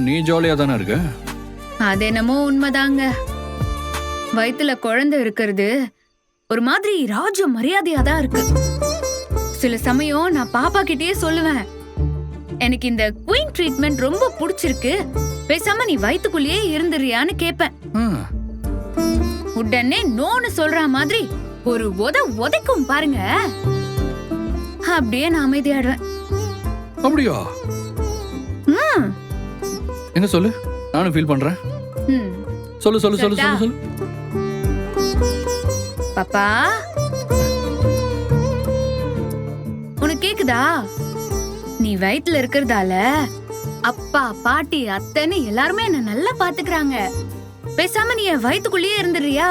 நீ ஜாலியா தானே இருக்க. அது என்னமோ உண்மைதாங்க. வயித்துல குழந்தை இருக்கிறது ஒரு மாதிரி ராஜ மரியாதையா தான் இருக்கு. சில சமயம் நான் பாப்பா கிட்டயே சொல்லுவேன், எனக்கு இந்த குயின் ட்ரீட்மெண்ட் ரொம்ப பிடிச்சிருக்கு, பேசாம நீ வயித்துக்குள்ளேயே இருந்துறியான்னு கேப்பேன். உடனே நோன்னு சொல்ற மாதிரி ஒரு உதைக்கும் பாருங்க. அப்படியே நான் அமைதியாடுவேன். அப்படியா? எங்க சொல்லு, நானும் ஃபீல் பண்றேன். சொல்லு சொல்லு சொல்லு சொல்லு சொல்லு. பாப்பா உனக்கு கேக்குதா? நீ வயித்துல இருக்கிறதால அப்பா பாட்டி அத்தைன்னு எல்லாருமே என்ன நல்லா பாத்துக்கிறாங்க. பேசாம நீ என் வயித்துக்குள்ளேயே இருந்துறியா?